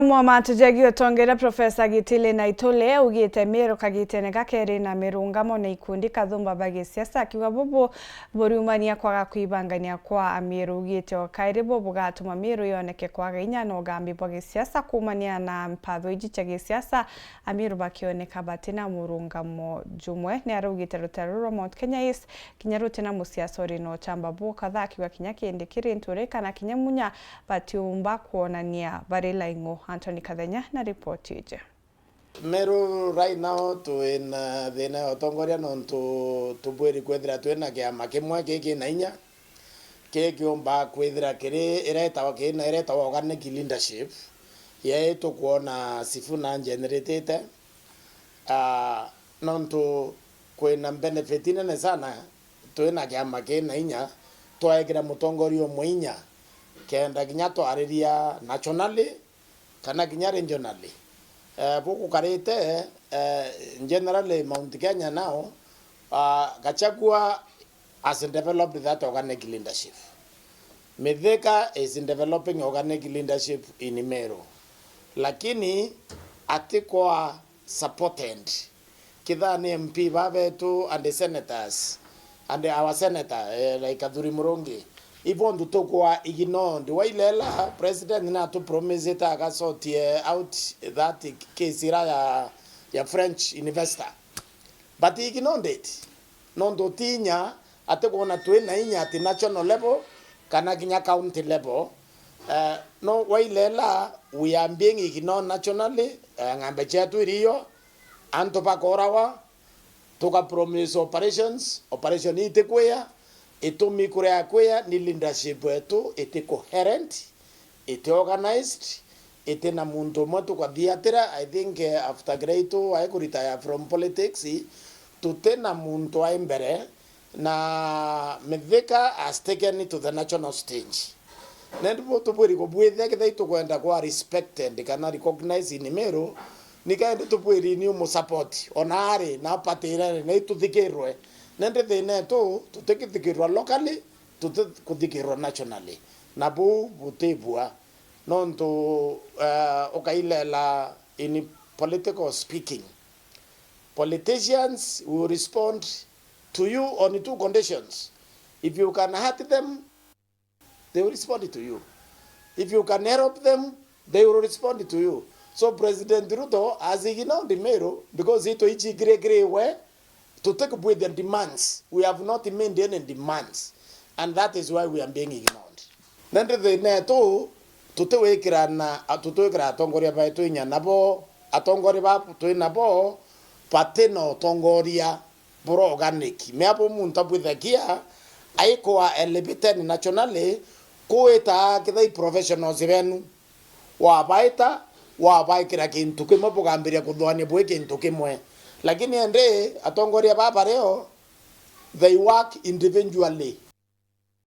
Mwamatu jagi otongera Profesa Gitile Naitole ugite Meru kagitene gakeri na mirungamo na ikundi kathumba bagi siasa akiwa bobo borumania kwaga kwibangania kwa Amiru ugite okaire bobo gatuma Meru yoneke kwaga inya no gambi bagi siasa kumania na mpatho ijicha gi siasa Amiru bakioneka batina murungamo jumwe ne arugite Rutaro Mount Kenya East kinyarute na musiasa no chamba bo kadha akiwa kinyakende kirinture kana kinyamunya batiumba kuonania barela ingo Anthony Kadenya na report ije. Meru right now to in the otongoria non to bweri kwethira twena kia makemwa keke na inya keke omba kwethira kere ireta wake na ireta organic leadership ye to kuona Sifuna generated non to kwena benefit ine sana twena kia make na inya to agira mutongorio muinya kenda kinyato ariria nationally kana kinya regionally buku karete generally Mount Kenya now Gachagua has developed that organic leadership. Mithika is in developing organic leadership in Meru, lakini atikwa supported kidhani MP babetu and the senators and our senator like Kaduri Murongi Ibon to tokwa ignored wailela president na to promise it agasotie out that case ya French investor but he ignored it nondo tinya atekona twena inya at national level kana kinya county level no wailela we are being ignored nationally ngambe chetu iriyo anto pakorawa toka promise operation itekwea ito mikure kwea ni leadership wetu ite coherent ite organized ite na mundu moto kwa diatera. I think after greato I could retire from politics to tena mundu aimbere na Mithika has taken it to the national stage nendu to bwiri ko bwethe ke to kwenda kwa respected kana recognize in Meru nikaende to bwiri ni mo support onare na patira na ituthikirwe nende thine to tutekithikirwa locally tutekithikirwa nationally nabu butebua nonto okailela in political speaking politicians will respond to you on two conditions. If you can hurt them, they will respond to you. If you can help them, they will respond to you. So President Ruto has ignored the Meru because it ichi gre way to take up with the demands. We have not made any demands, and that is why we are being ignored. Then the neto tutewekira na tutewekira atongoria ba itu inya nabo atongoria ba tu nabo pateno tongoria bro organic me apo munta bwithakia aikoa elevated nationally koeta kithai professionals benu wa baikira kintu kimwe bugambiria kuthwania bwe kintu kimwe lakini ende atongoria baba leo they work individually